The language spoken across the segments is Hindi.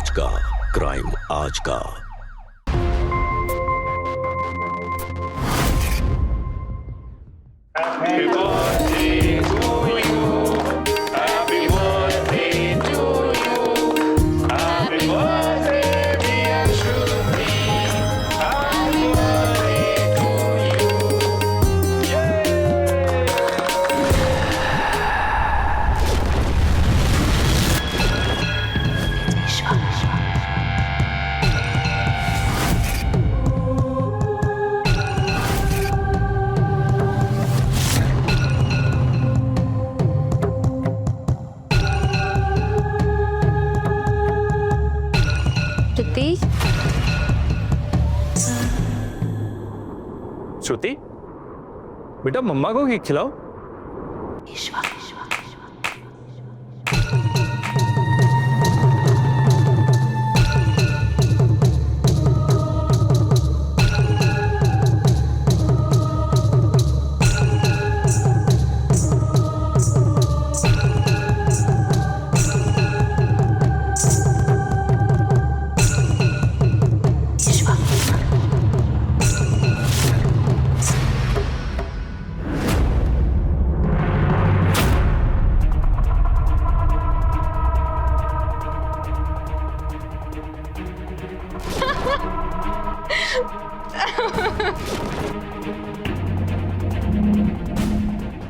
आज का क्राइम आज का। श्रुति, बेटा मम्मा को केक खिलाओ।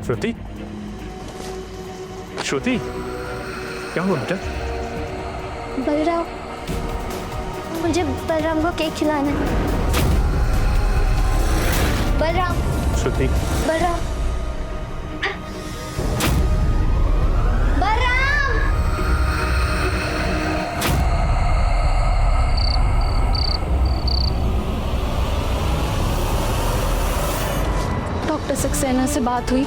श्रुति, श्रुति, क्या हुआ बेटा? बलराम, मुझे बलराम को केक खिलाना है। बलराम। श्रुति। बलराम। बलराम। डॉक्टर सक्सेना से बात हुई?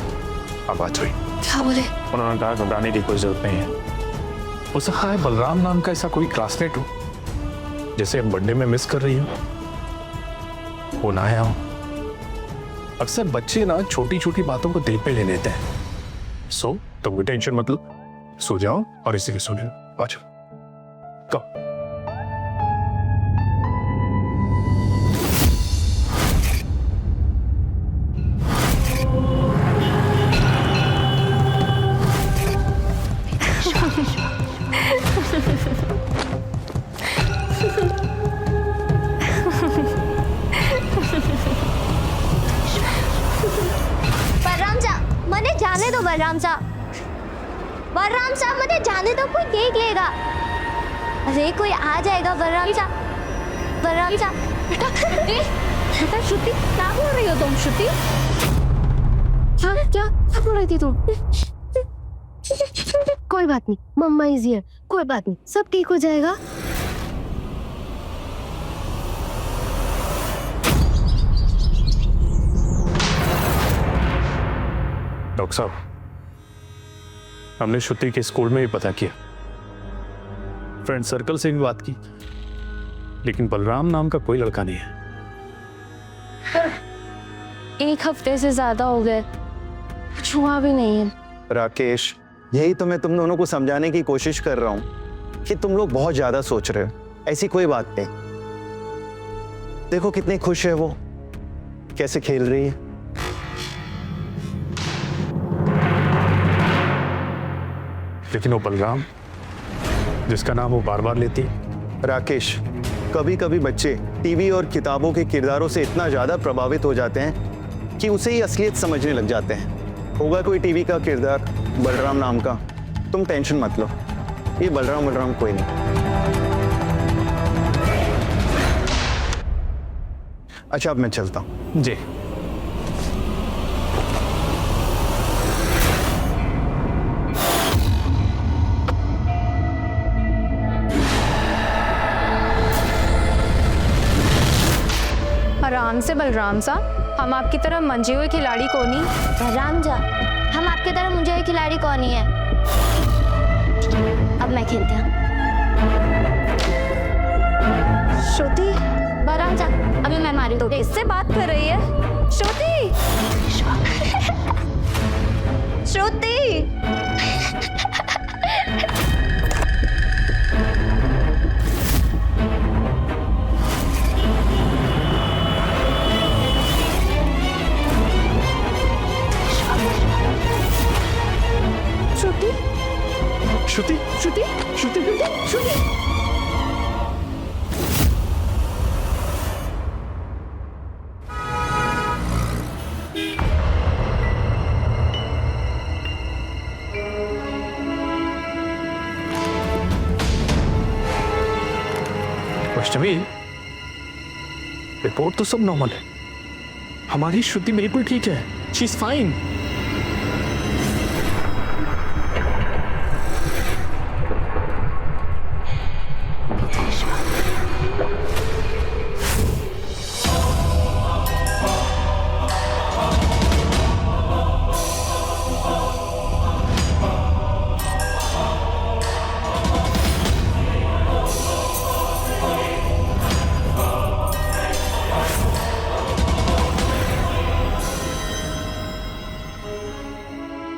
अब बात हुई। क्या बोले? उन्होंने कहा घबराने की कोई जरूरत नहीं है। हो सकता है बलराम नाम का ऐसा कोई क्लासमेट हो जिसे बर्थडे में मिस कर रही हो, वो ना आया हो। अक्सर बच्चे ना छोटी छोटी बातों को दिल पे ले लेते हैं। सो तुम कोई टेंशन मत लो, सो जाओ और इसी के सो जाओ। आ जाओ, कहो। जाने दो बलराम साहब, बलराम साहब मुझे जाने दो, कोई देख लेगा। अरे कोई आ जाएगा बलराम साहब। बलराम साहब। बेटा बेटा श्रुति, क्या बोल रही हो तुम? श्रुति क्या क्या बोल रही थी तुम? कोई बात नहीं, मम्मा इज हियर, कोई बात नहीं, सब ठीक हो जाएगा। डॉक्टर साहब, हमने श्रुति के स्कूल में भी पता किया, फ्रेंड सर्कल से भी बात की, लेकिन बलराम नाम का कोई लड़का नहीं है। एक हफ्ते से ज्यादा हो गए, कुछ हुआ भी नहीं है। राकेश, यही तो मैं तुम दोनों को समझाने की कोशिश कर रहा हूं कि तुम लोग बहुत ज्यादा सोच रहे हो। ऐसी कोई बात नहीं। देखो कितनी खुश है वो, कैसे खेल रही है। लेकिन वो बलराम जिसका नाम वो बार बार लेती है। राकेश, कभी कभी बच्चे टीवी और किताबों के किरदारों से इतना ज्यादा प्रभावित हो जाते हैं कि उसे ही असलियत समझने लग जाते हैं। होगा कोई टीवी का किरदार बलराम नाम का, तुम टेंशन मत लो, ये बलराम कोई नहीं। अच्छा अब मैं चलता हूं। जी। आराम से बलराम सा, हम आपकी तरह मंजे हुए खिलाड़ी कौन ही? बलराम जा, हम आपकी तरह मुझे हुए खिलाड़ी कौन ही है। अब मैं खेलती हूँ। श्रुति, बलराम जा, अभी मैं मारी तो इससे बात कर रही है? श्रुति, श्रुति। श्रुति श्रुति श्रुति श्रुति वैष्णवी, रिपोर्ट तो सब नॉर्मल है। हमारी श्रुति बिल्कुल ठीक है, शी इज फाइन।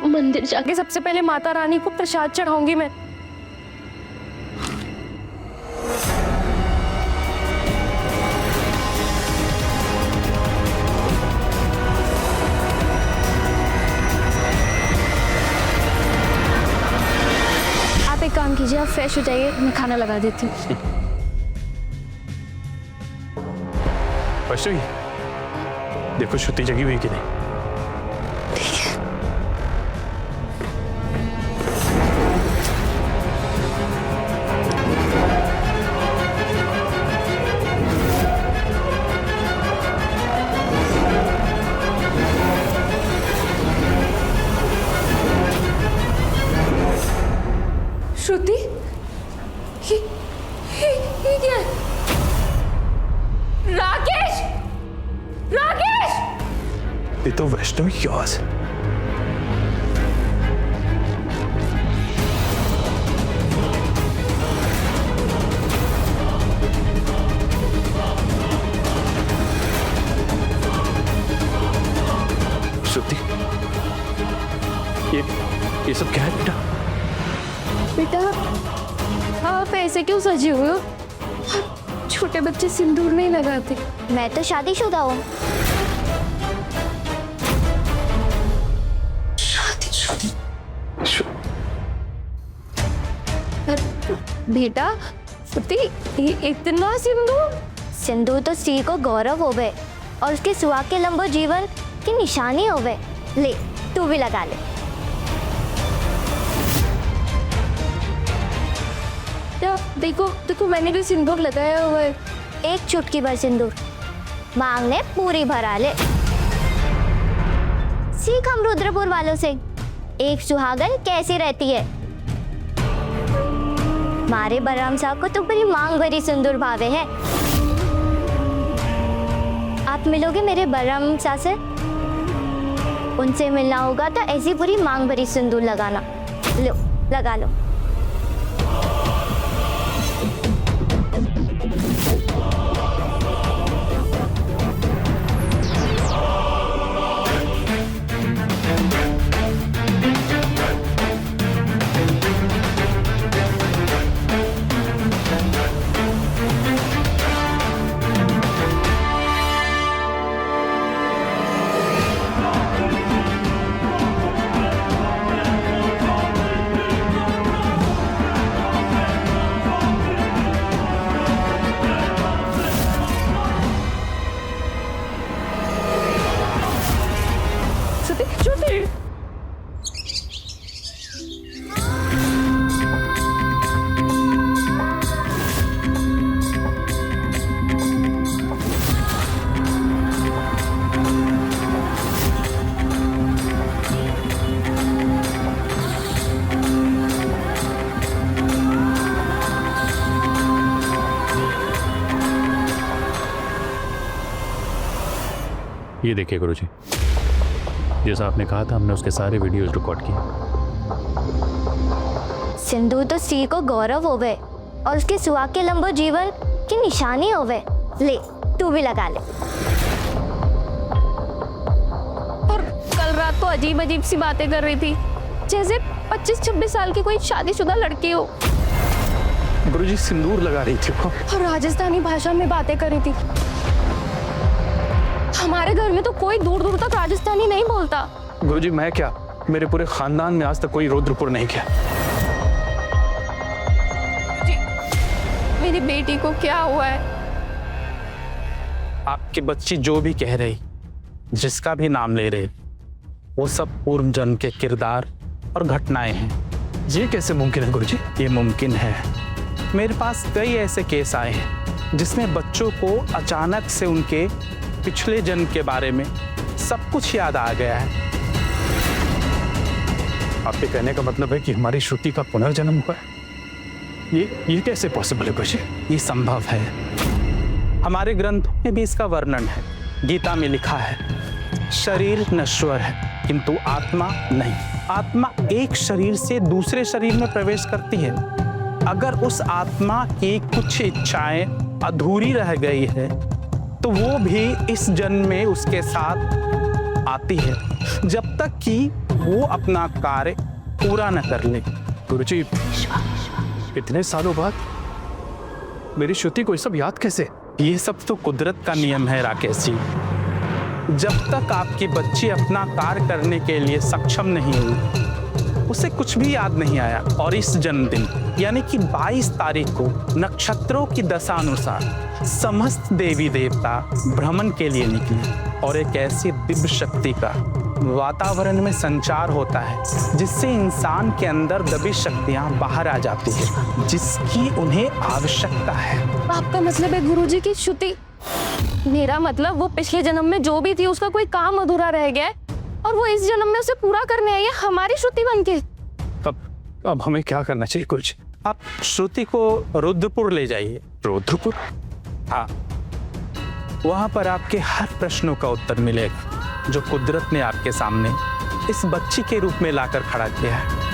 मंदिर जाके सबसे पहले माता रानी को प्रसाद चढ़ाऊंगी मैं। आप एक काम कीजिए, आप फ्रेश हो जाइए, मैं खाना लगा देती हूँ। वैष्णवी, देखो श्रुति जगी हुई कि नहीं। श्रुति, ये क्या है? राकेश, राकेश! ये तो वैष्णवी की आवाज है। श्रुति, ये सब क्या है बेटा? बेटा, आप ऐसे क्यों सजे हुए हो? छोटे बच्चे सिंदूर नहीं लगाते। मैं तो शादीशुदा हूँ। बेटा, श्रुति, इतना सिंदूर? सिंदूर तो स्त्री को गौरव होवे और उसके सुहाग के लंबो जीवन की निशानी होवे। ले, तू भी लगा ले। देखो देखो, मैंने भी सिंदूर लगाया हुआ है। एक चुटकी भर सिंदूर मांगने पूरी भरा ले। सीख हम रुद्रपुर वालों से, एक सुहागन कैसी रहती है। मारे बलराम साहब को तो पूरी मांग भरी सिंदूर भावे है। आप मिलोगे मेरे बलराम साहब से, उनसे मिलना होगा तो ऐसी पूरी मांग भरी सिंदूर लगाना। लो, लगा लो। ये देखिए गुरुजी, जैसा आपने कहा था हमने उसके सारे वीडियोस रिकॉर्ड किए। सिंदूर तो स्त्री को गौरव होवे और उसके सुहाग के लंबो जीवन की निशानी होवे। ले, तू भी लगा ले। और कल रात तो अजीब अजीब सी बातें कर रही थी, जैसे 25-26 साल की कोई शादीशुदा लड़की हो। गुरुजी सिंदूर लगा रही थी वो। और राजस्थानी भाषा में बातें कर रही थी। हमारे घर में तो कोई दूर दूर तक राजस्थानी नहीं बोलता। गुरुजी मैं क्या, मेरे पूरे खानदान में आज तक कोई रुद्रपुर नहीं किया। मेरी बेटी को क्या हुआ है? आपकी बच्ची जो भी कह रही, जिसका भी नाम ले रहे, वो सब पूर्व जन्म के किरदार और घटनाएं हैं। ये कैसे मुमकिन है गुरुजी? ये मुमकिन है। मेरे पास कई ऐसे केस आए हैं जिसमें बच्चों को अचानक से उनके पिछले जन्म के बारे में सब कुछ याद आ गया है। आपके कहने का मतलब है कि हमारी श्रुति का पुनर्जन्म हुआ है? ये कैसे पॉसिबल है गुरुजी? ये संभव है। हमारे ग्रंथों में भी इसका वर्णन है। गीता में लिखा है, शरीर नश्वर है किंतु आत्मा नहीं। आत्मा एक शरीर से दूसरे शरीर में प्रवेश करती है। अगर उस आत्मा की कुछ इच्छाएं अधूरी रह गई है तो वो भी इस जन्म में उसके साथ आती है, जब तक कि वो अपना कार्य पूरा न कर ले। गुरुजी, इतने सालों बाद मेरी श्रुति को ये सब याद कैसे? ये सब तो कुदरत का नियम है राकेश जी। जब तक आपकी बच्ची अपना कार्य करने के लिए सक्षम नहीं हुई, उसे कुछ भी याद नहीं आया। और इस जन्मदिन यानी कि 22 तारीख को नक्षत्रों की दशानुसार समस्त देवी देवता भ्रमण के लिए निकले और एक ऐसी दिव्य शक्ति का वातावरण में संचार होता है जिससे इंसान के अंदर दबी शक्तियां बाहर आ जाती है, जिसकी उन्हें आवश्यकता है। आपका मतलब है गुरुजी की श्रुति? मेरा मतलब वो पिछले जन्म में जो भी थी उसका कोई काम अधूरा रह गया है और वो इस जन्म में उसे पूरा करने आई है हमारी श्रुति बनके। अब हमें क्या करना चाहिए कुछ? आप श्रुति को रुद्रपुर ले जाइए। रुद्रपुर? हाँ, वहां पर आपके हर प्रश्नों का उत्तर मिलेगा जो कुदरत ने आपके सामने इस बच्ची के रूप में लाकर खड़ा किया है।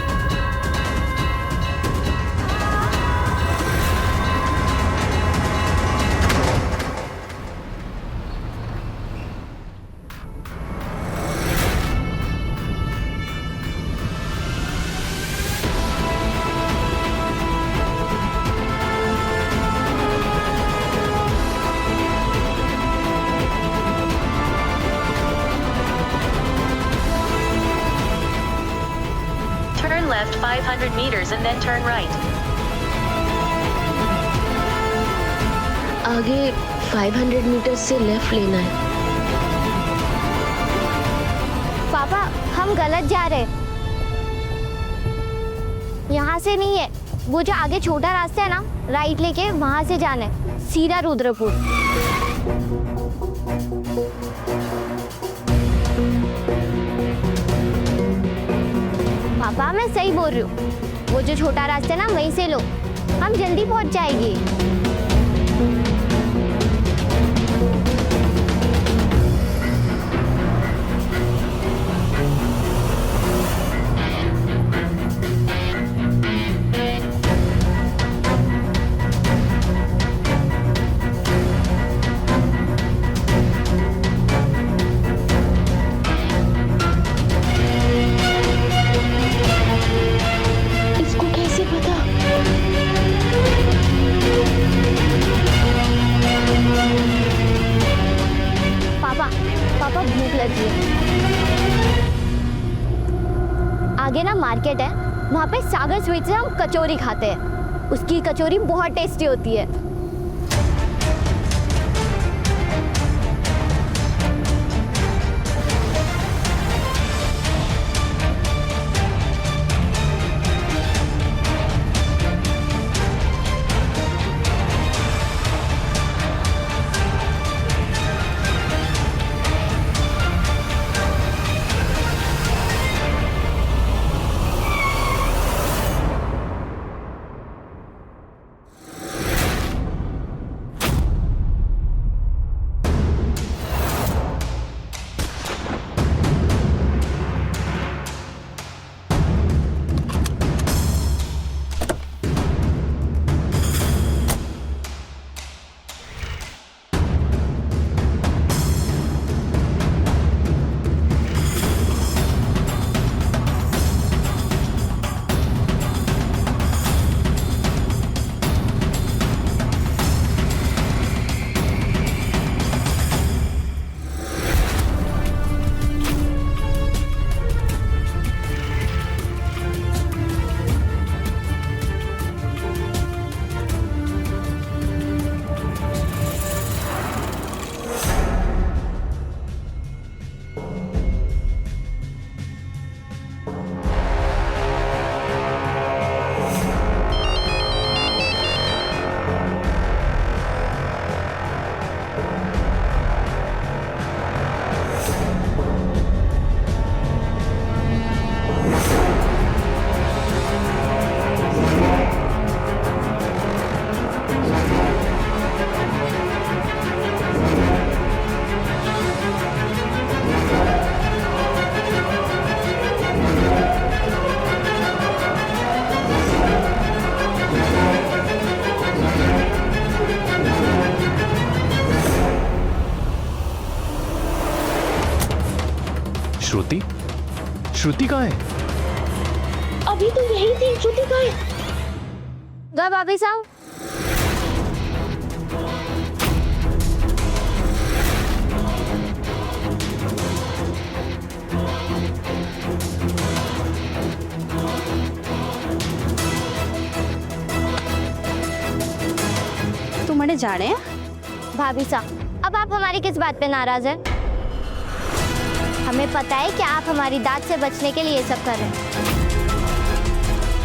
Turn left 500 meters and then turn right. आगे 500 मीटर से लेफ्ट लेना है। पापा, हम गलत जा रहे हैं। यहाँ से नहीं है, वो जो आगे छोटा रास्ता है ना, राइट लेके वहां से जाना है, सीधा रुद्रपुर। पापा, मैं सही बोल रही हूँ, वो जो छोटा रास्ता है ना, वहीं से लो, हम जल्दी पहुंच जाएंगे। इसको कैसे पता? पापा भूख लगी है। आगे ना मार्केट है, वहाँ पे सागर स्वीट से हम कचौरी खाते हैं। उसकी कचौरी बहुत टेस्टी होती है। श्रुति? श्रुति कहाँ है? अभी तो यही थी, श्रुति कहाँ है? गए भाभी साहब। तुम्हारे जाने हैं? भाभी साहब, अब आप हमारी किस बात पे नाराज हैं? हमें पता है कि आप हमारी दाद से बचने के लिए ये सब कर रहे हैं।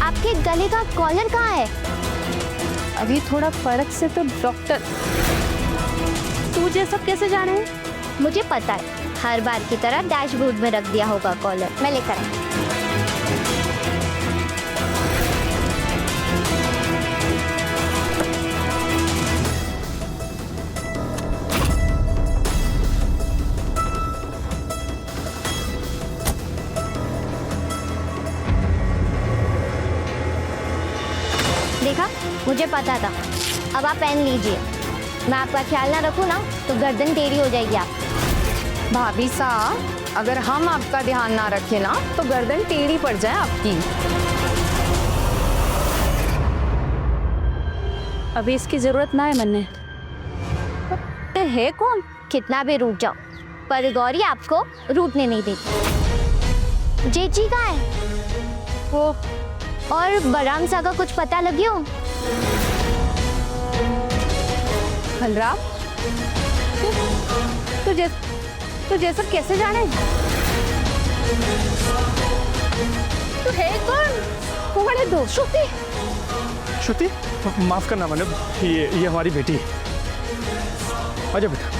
आपके गले का कॉलर कहाँ है? अभी थोड़ा फर्क से तो डॉक्टर। तुझे सब कैसे जाने हैं? मुझे पता है, हर बार की तरह डैशबोर्ड में रख दिया होगा कॉलर। मैं लेकर आई। देखा, मुझे पता था। अब आप पेन लीजिए। मैं आपका ख्याल ना रखूं ना तो गर्दन टेढ़ी हो जाएगी आप। भाभी साहब, अगर हम आपका ध्यान ना रखें ना तो गर्दन टेढ़ी पड़ जाए आपकी। अभी इसकी जरूरत ना है मन्ने। तो है कौन? कितना भी रूठ जाओ, पर गौरी आपको रूठने नहीं देती। जेची कहाँ है? वो और बलराम सा का कुछ पता लगियो? बलराम, तुझे सब कैसे जाने? तू है कौन? कौन है दो? श्रुति। श्रुति, माफ करना मैडम, ये हमारी बेटी है। आजा बेटा।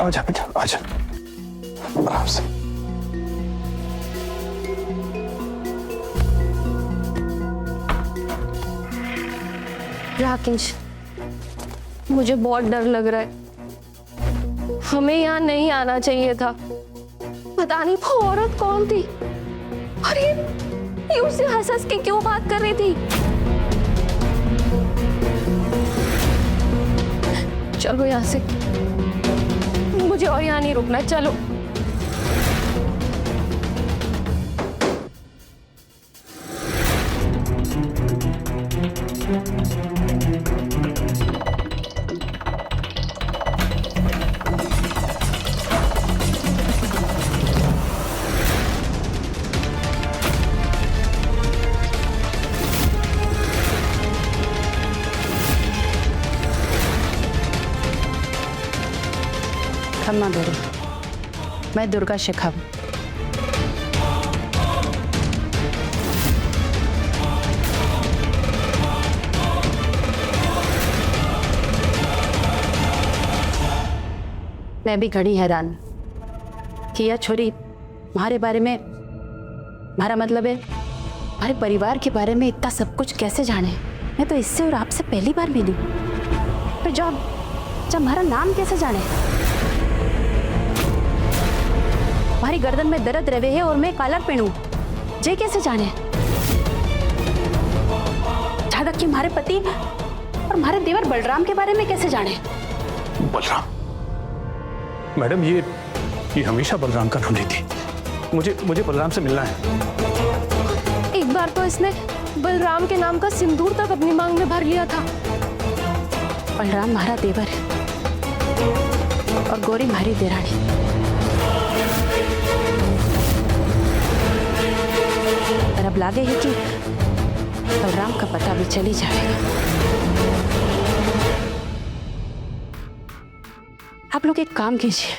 आजा बेटा, आजा आराम से। राकेश, मुझे बहुत डर लग रहा है। हमें यहाँ नहीं आना चाहिए था। पता नहीं वो औरत कौन थी और ये उससे हंस हंस के क्यों बात कर रही थी। चलो यहाँ से, मुझे और यहाँ नहीं रुकना। चलो। खम्मा दुर्गा, मैं दुर्गा शेखर। मैं भी घड़ी हैरान कि यह छोरी हमारे बारे में, हमारा मतलब है हमारे परिवार के बारे में इतना सब कुछ कैसे जाने। मैं तो इससे और आपसे पहली बार मिली, पर जब हमारा नाम कैसे जाने? हमारी गर्दन में दर्द रहे है और मैं कॉलर पहनूं, जे कैसे जाने? जहाँ तक कि हमारे पति और हमारे देवर बलराम के बारे में कैसे जाने? बलराम? मैडम, ये हमेशा बलराम का नाम लेती। मुझे बलराम से मिलना है। एक बार तो इसने बलराम के नाम का सिंदूर तक अपनी मांग में भर लिया था। बलराम हमारा देवर है और गौरी हमारी देरानी। पर अब लागे है कि बलराम का पता भी चली जाएगा। आप लोग एक काम कीजिए,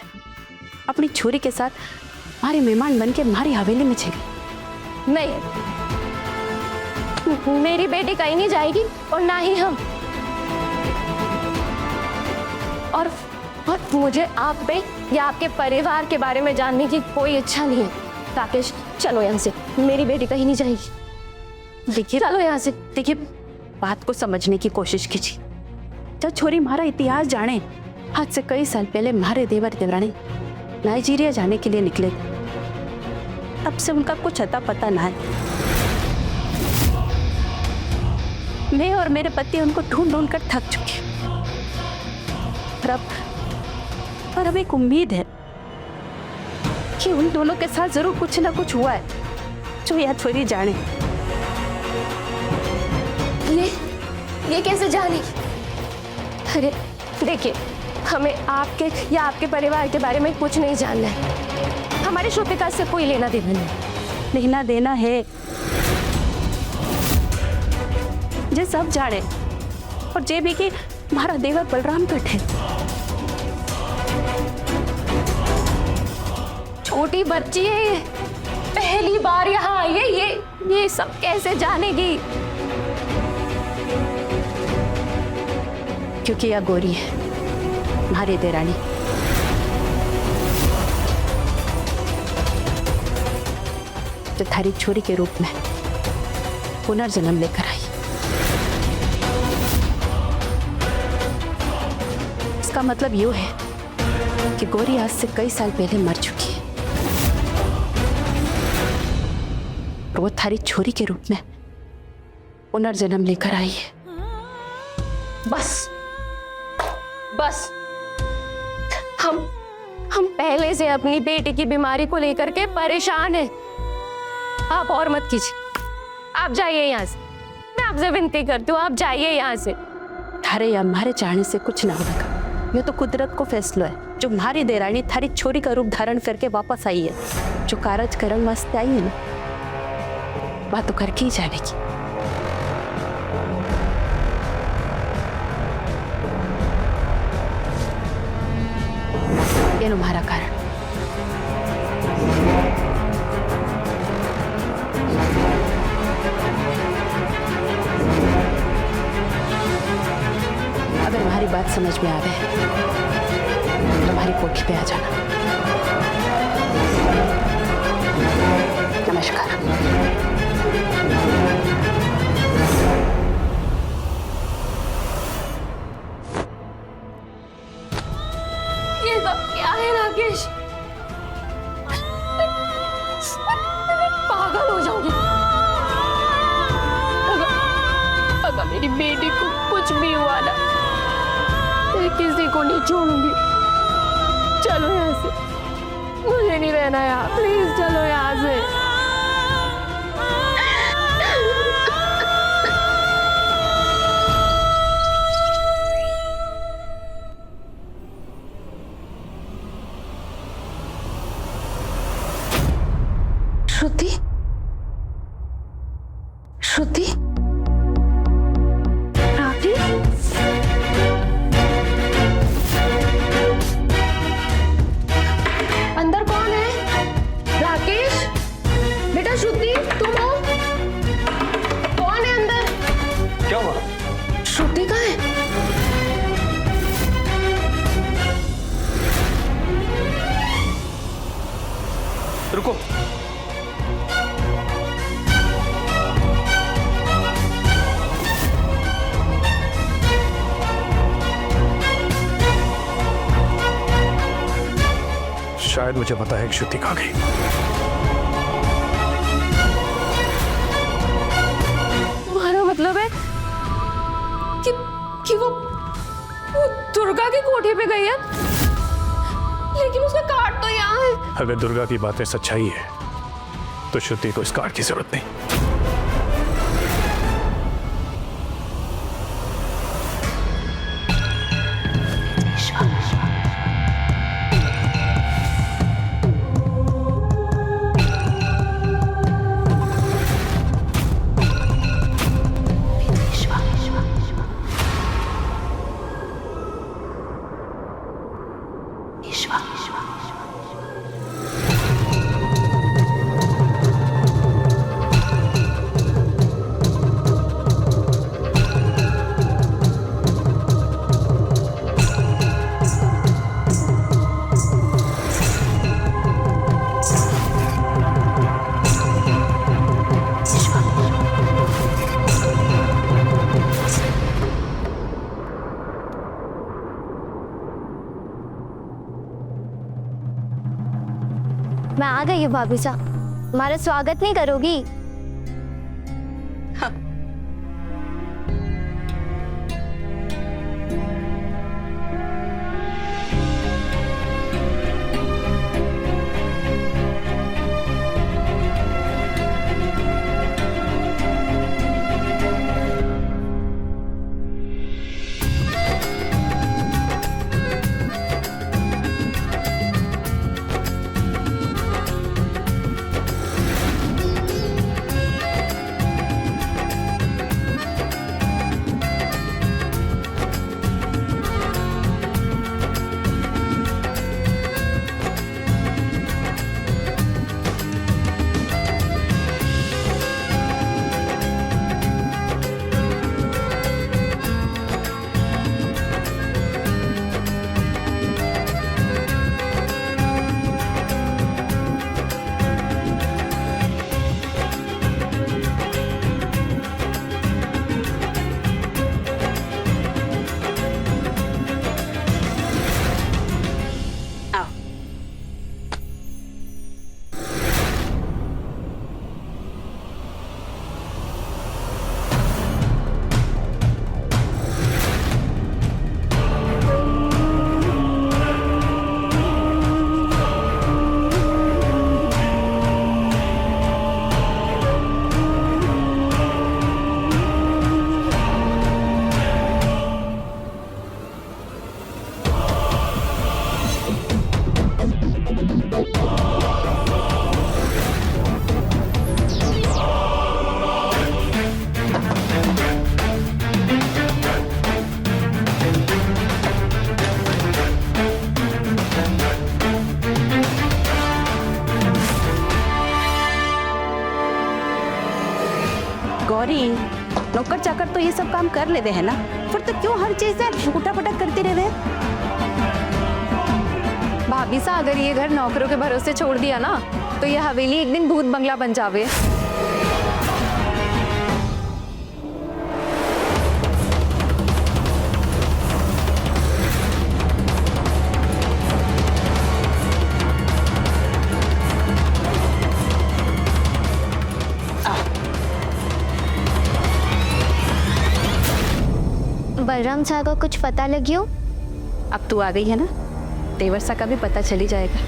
अपनी छोरी के साथ हमारे मेहमान बन के हमारी हवेली में चलिए। नहीं, मेरी बेटी कहीं नहीं जाएगी और ना ही हम। और मुझे आप पे या आपके परिवार के बारे में जानने की कोई इच्छा नहीं है। राकेश, चलो यहाँ से, मेरी बेटी कहीं नहीं जाएगी। देखिए, चलो यहाँ से। देखिए, बात को समझने की कोशिश कीजिए। जब छोरी हमारा इतिहास जाने, आज से कई साल पहले हमारे देवर देवरानी नाइजीरिया जाने के लिए निकले थे। तब से उनका कुछ अता पता ना है। मैं और मेरे पति उनको ढूंढ ढूंढ कर थक चुके हैं। पर अब एक उम्मीद है कि उन दोनों के साथ जरूर कुछ ना कुछ हुआ है जो या छोरी जाने। ये कैसे जाने? अरे देखिए, हमें आपके या आपके परिवार के बारे में कुछ नहीं जानना है। हमारी श्रुतिका से कोई लेना देना नहीं। लेना देना है जे सब जाने, और जे भी कि हमारा देवर बलराम कट है। छोटी बच्ची है ये, पहली बार यहाँ आई है, ये सब कैसे जानेगी? क्योंकि यह गोरी है, हमारी देरानी। जो थारी छोरी के रूप में पुनर्जन्म लेकर आई। इसका मतलब यूं है कि गोरी आज से कई साल पहले मर चुकी है और वो थारी छोरी के रूप में पुनर्जन्म लेकर आई है। बस हम पहले से अपनी बेटी की बीमारी को लेकर के परेशान हैं। आप और मत कीजिए, आप जाइए यहाँ से। मैं आपसे विनती करती हूँ, आप जाइए यहाँ से। थारे या हमारे चाहने से कुछ ना होगा। यह तो कुदरत को फैसला है। जो हमारी देरानी थारी छोरी का रूप धारण करके वापस आई है, जो कारज करण वास्ते आई है ना, बात तो करके ही जाएगी। ये तुम्हारा कारण। अगर हमारी बात समझ में आवे तो हमारी कोठी पे आ जाना। नमस्कार। ये सब क्या है राकेश? मैं पागल हो जाऊंगी अगर मेरी बेटी को कुछ भी हुआ ना। मैं किसी को नहीं छोड़ूंगी। चलो यहाँ से, मुझे नहीं रहना यहाँ। प्लीज चलो यहाँ से। श्रुति, श्रुति, राकेश, अंदर कौन है? राकेश, बेटा श्रुति, तुम हो? कौन है अंदर? क्या हुआ? श्रुति कहाँ है? रुको। शायद मुझे पता है कि श्रुति कहाँ गई। तुम्हारा मतलब है कि वो दुर्गा की कोठी पे गई है, लेकिन उसका कार्ड तो यहाँ है। अगर दुर्गा की बातें सच्चाई है तो श्रुति को इस कार्ड की जरूरत नहीं। मैं आ गई हूँ भाभी साहब, हमारा स्वागत नहीं करोगी? गौरी, नौकर चाकर तो ये सब काम कर लेते हैं ना, फिर तो क्यों हर चीज से उठा-पटक करते रह रहे हैं? भाभी सा अगर ये घर नौकरों के भरोसे छोड़ दिया ना तो ये हवेली एक दिन भूत बंगला बन जावे। बलराम साहब को कुछ पता लगियो? अब तू आ गई है ना, तेवर सा का भी पता चली जाएगा।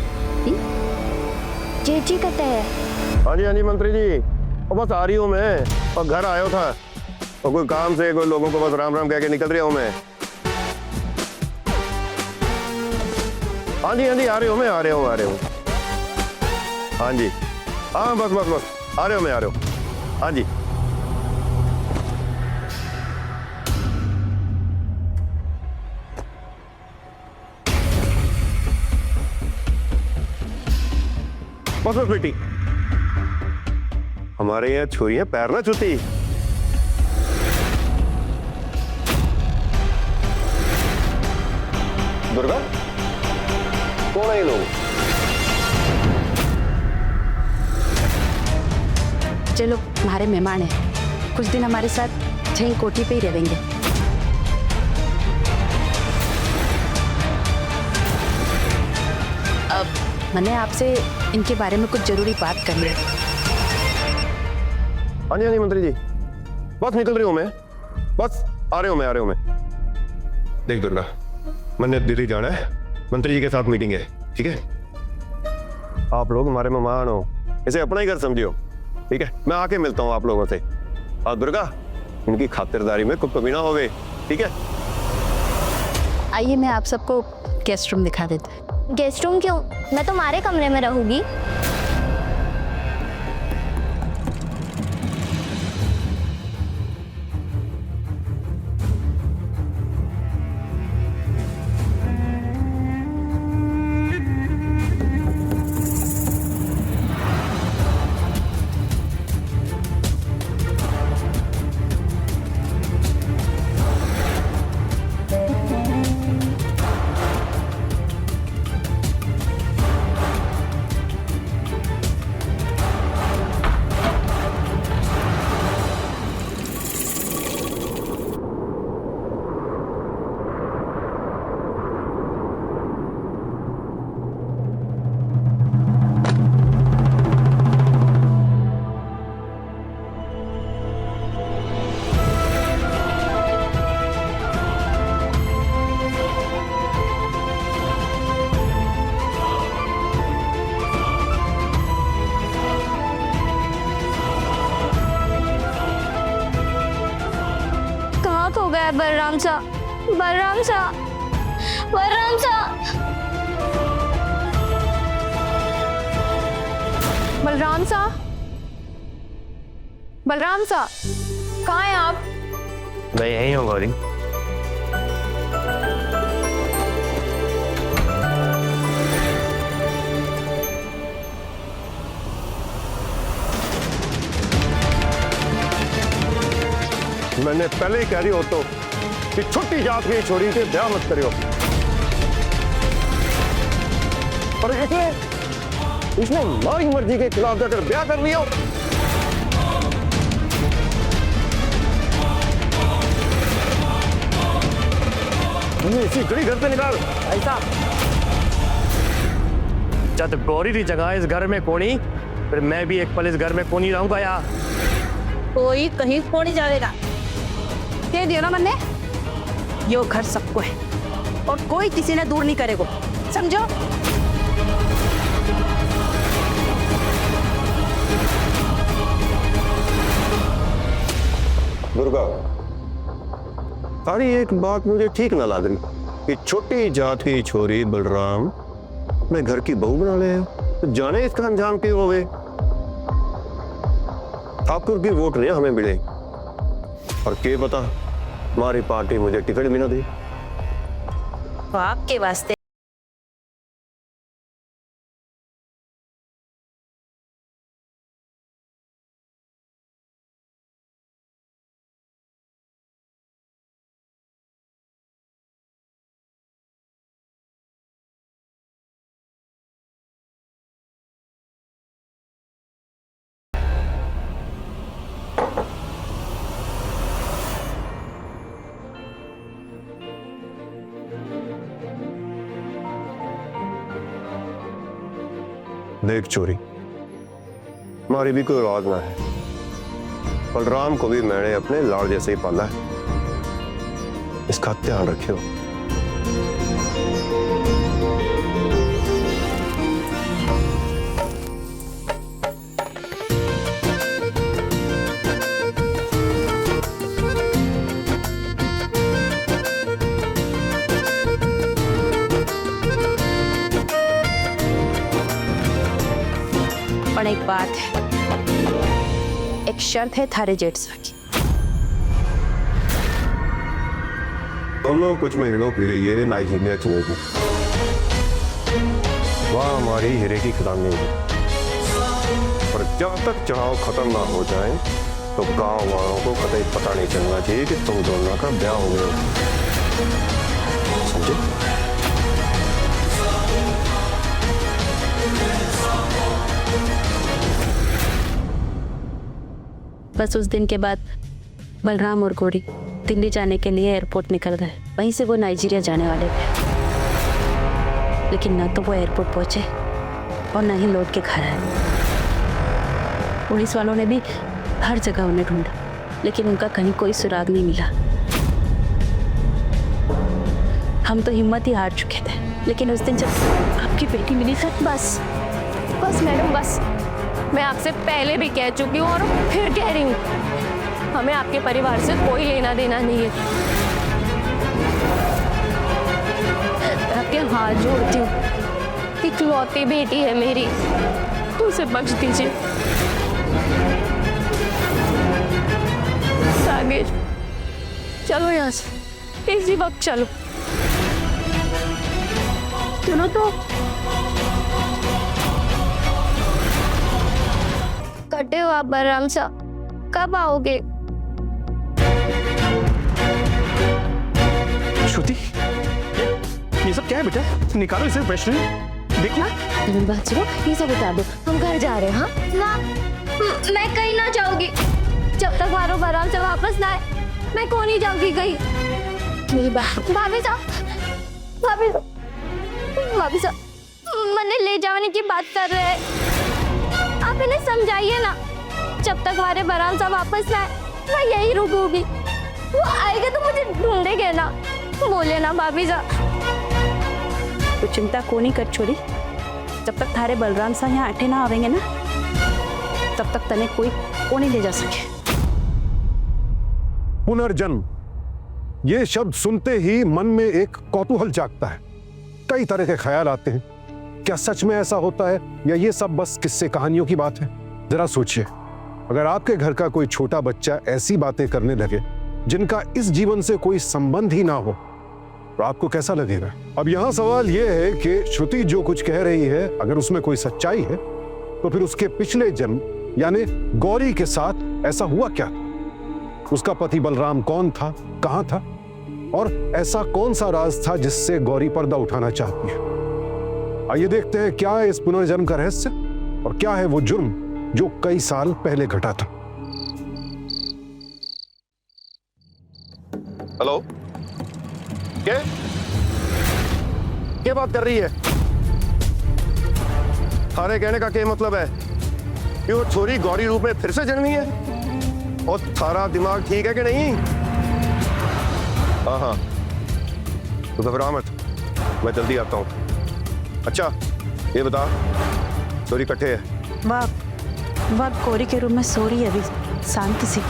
जेठी कहते हैं। हाँ जी मंत्री जी, और बस आ रही हूँ मैं, और घर आया था और कोई काम से कोई लोगों को बस राम राम कह के निकल रहा हूँ मैं। हाँ जी आ रही हूँ मैं, आ रहा हूँ। हाँ जी, हाँ बस आ रहा हूँ मैं, आ रहा हूँ। हाँ जी बस बेटी, हमारे यहाँ छोरियां पैर ना छूती। दुर्गा, कौन है ये लोग? चलो, हमारे मेहमान हैं, कुछ दिन हमारे साथ झील कोठी पे ही रहेंगे। अब मैंने आपसे इनके बारे में कुछ जरूरी बात करनी है। हाँ जी मंत्री जी, बस निकल रही हूँ मैं, बस आ रहा हूँ मैं। देख दुर्गा, मैंने दिल्ली जाना है, मंत्री जी के साथ मीटिंग है, ठीक है? आप लोग हमारे मेहमान हो, इसे अपना ही घर समझियो, ठीक है? मैं आके मिलता हूँ आप लोगों से। और दुर्गा, इनकी खातिरदारी में कुछ कमी ना होवे, ठीक है? आइए, मैं आप सबको गेस्ट रूम दिखा देता हूँ। गेस्ट रूम क्यों? मैं तो हमारे कमरे में रहूंगी। शौक हो गया है बलराम सा, बलराम सा, बलराम सा। बलराम सा, बलराम सा, कहाँ हैं आप? मैं यहीं हूँ गौरी। मैंने पहले ही कह रही हो तो कि छोटी जात की छोरी के ब्याह मत करियो। और इसने माँ की मर्जी के खिलाफ जाकर ब्याह कर लिया। इसी घड़ी घर से निकाल। ऐसा जब गौरी की जगह इस घर में कोनी, फिर मैं भी एक पल इस घर में कोनी रहूंगा यार। कोई कहीं को नहीं जाएगा। दे दियो ना मैंने, यो घर सबको है और कोई किसी ने दूर नहीं करेगा, समझो। दुर्गा, सारी एक बात मुझे ठीक ना लग रही कि छोटी जात की छोरी बलराम अपने घर की बहू बना ले, तो जाने इसका अंजाम क्यों होवे। ठाकुर की वोट नहीं हमें मिले और के पता हमारी पार्टी मुझे टिकट भी ना दे। तो आपके वास्ते देख चोरी, हमारी भी कोई औलाद ना है। बलराम को भी मैंने अपने लाड़ जैसे ही पाला है, इसका ध्यान रखियो। पर एक बात है, एक शर्त है थारे जेठसा की। हम लोग कुछ महीनों के लिए ये नाइजीरिया चलेगी, वहां हमारी हीरे की खदानी है। और जब तक चढ़ाव खत्म ना हो जाए तो गांव वालों को कतई पता नहीं चलना चाहिए कि तुम दोनों का ब्याह हो गया, समझे? बस उस दिन के बाद बलराम और गौरी दिल्ली जाने के लिए एयरपोर्ट निकल गए। वहीं से वो नाइजीरिया जाने वाले थे, लेकिन ना तो वो एयरपोर्ट पहुंचे और ना ही लौट के घर आए। पुलिस वालों ने भी हर जगह उन्हें ढूंढा, लेकिन उनका कहीं कोई सुराग नहीं मिला। हम तो हिम्मत ही हार चुके थे, लेकिन उस दिन जब आपकी बेटी मिली था, बस बस मैडम बस, मैं आपसे पहले भी कह चुकी हूँ और फिर कह रही हूँ, हमें आपके परिवार से कोई लेना देना नहीं है। आपके हाथ जोड़ती हूँ, इकलौती बेटी है मेरी, उसे बख्श दीजिए। सागेश, चलो यहाँ से इसी वक्त चलो। सुनो तो, कटे हो आप बलराम सा, कब आओगे? श्रुति, ये सब क्या है बेटा? निकालो इसे वैष्णवी, देखो। बात सुनो, ये सब बता दो, हम घर जा रहे हैं। हाँ माँ, मैं कहीं ना जाऊंगी जब तक मारो बलराम से वापस ना आए, मैं कौन ही जाऊंगी कहीं। मेरी बात, भाभी साहब, भाभी साहब, मैंने ले जाने की बात कर रहे हैं, आप इन्हें समझाइए ना। जब तक हमारे बलराम साहब वापस ना आए, मैं यही रुकूंगी। वो आएगा तो मुझे ढूंढेंगे ना, बोले ना भाभी साहब। तो चिंता को नहीं कर छोड़ी, जब तक थारे बलराम साहब यहाँ अठे ना आवेंगे ना, तब तक तने कोई को नहीं ले जा सके। पुनर्जन्म ये शब्द सुनते ही मन में एक कौतूहल जागता है, कई तरह के ख्याल आते हैं। क्या सच में ऐसा होता है या ये सब बस किस्से कहानियों की बात है? जरा सोचिए, अगर आपके घर का कोई छोटा बच्चा ऐसी बातें करने लगे जिनका इस जीवन से कोई संबंध ही ना हो, तो आपको कैसा लगेगा? अब यहाँ सवाल यह है कि श्रुति जो कुछ कह रही है, अगर उसमें कोई सच्चाई है तो फिर उसके पिछले जन्म यानी गौरी के साथ ऐसा हुआ क्या? उसका पति बलराम कौन था, कहां था, और ऐसा कौन सा राज था जिससे गौरी पर्दा उठाना चाहती है? आइए देखते हैं क्या है इस पुनर्जन्म का रहस्य और क्या है वो जुर्म जो कई साल पहले घटा था। हेलो, क्या बात कर रही है? थारे कहने का क्या मतलब है कि वो छोरी गौरी रूप में फिर से जन्मी है? और थारा दिमाग ठीक है कि नहीं? हाँ, तो घबरा मत, मैं जल्दी आता हूँ। अच्छा ये बता, छोरी कट्ठे है? वह गौरी के रूम में सो रही है अभी, शांति सी।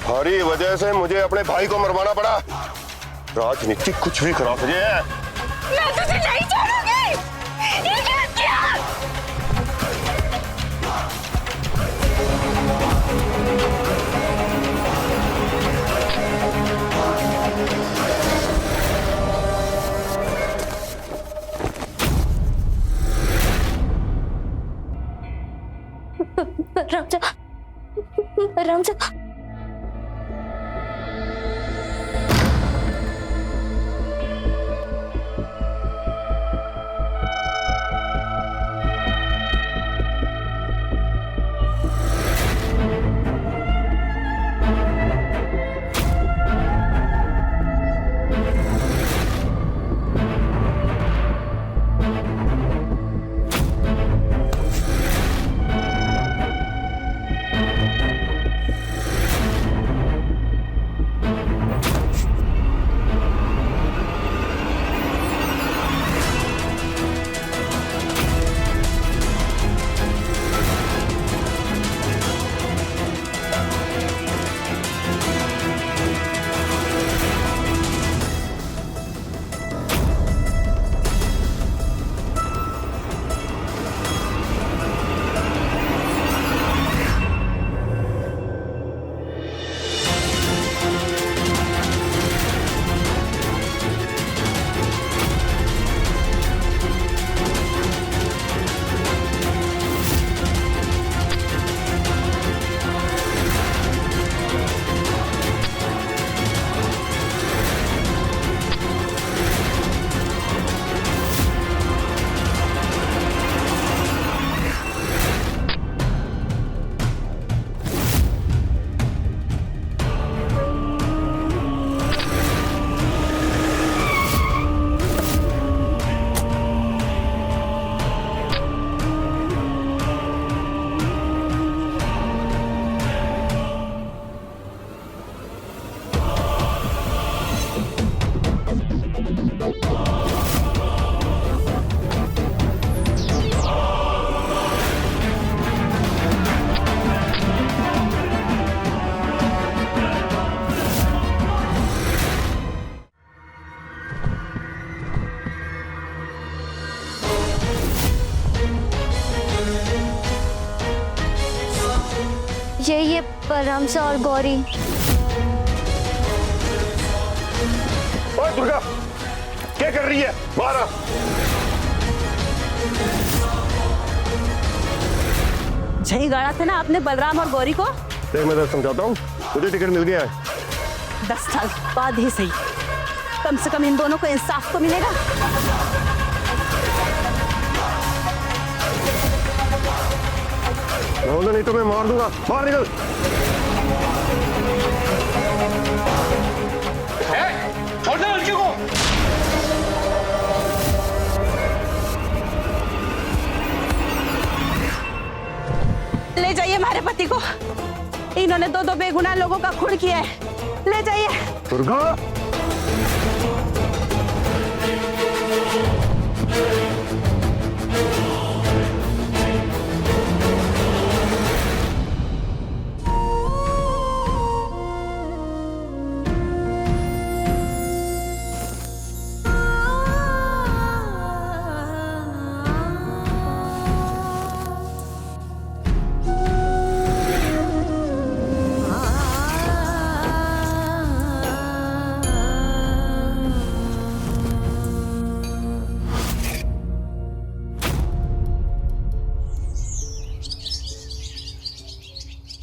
हमारी वजह से मुझे अपने भाई को मरवाना पड़ा। राजनीति कुछ भी खराब हो जाए। मैं तुझे नहीं छोड़ूंगी। ये क्या किया? रामचा ये परमसा और गौरी। ओए दुर्गा, कर रही है? बाहर आ। यही गाड़ा था ना आपने बलराम और गौरी को? देख मैं तो समझाता हूँ, मुझे टिकट मिल गया है। 10 साल बाद ही सही, कम से कम इन दोनों को इंसाफ तो मिलेगा। नहीं तो मैं मार दूंगा। बाहर निकल। छोड़ दे लड़की को। ले जाइए हमारे पति को, इन्होंने 2 बेगुनाह लोगों का खून किया है। ले जाइए। दुर्गा,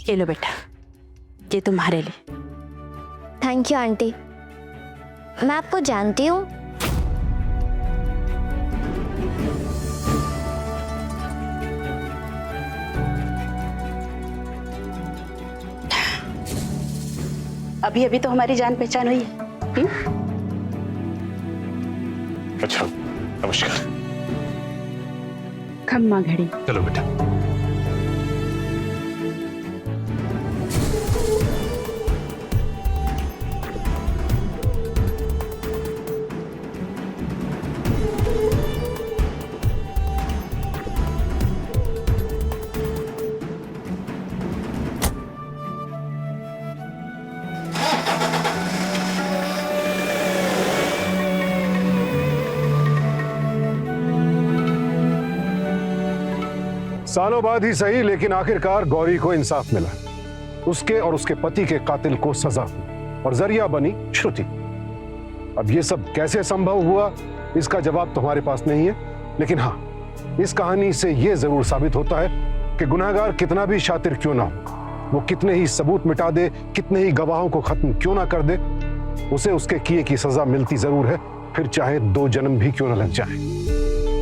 ये लो बेटा, ये तुम्हारे लिए। Thank you aunty. मैं आपको जानती हूँ। अभी अभी तो हमारी जान पहचान हुई है। अच्छा, नमस्कार। खम्मा घड़ी। चलो बेटा। सालों बाद ही सही, लेकिन आखिरकार गौरी को इंसाफ मिला। उसके और उसके पति के कातिल को सजा हुई और जरिया बनी श्रुति। अब ये सब कैसे संभव हुआ, इसका जवाब तुम्हारे पास नहीं है, लेकिन हाँ, इस कहानी से यह जरूर साबित होता है कि गुनहगार कितना भी शातिर क्यों ना हो, वो कितने ही सबूत मिटा दे, कितने ही गवाहों को खत्म क्यों ना कर दे, उसे उसके किए की सजा मिलती जरूर है, फिर चाहे 2 जन्म भी क्यों ना लग जाए।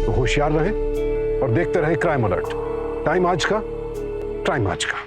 तो होशियार रहें और देखते रहें क्राइम अलर्ट। टाइम आज का।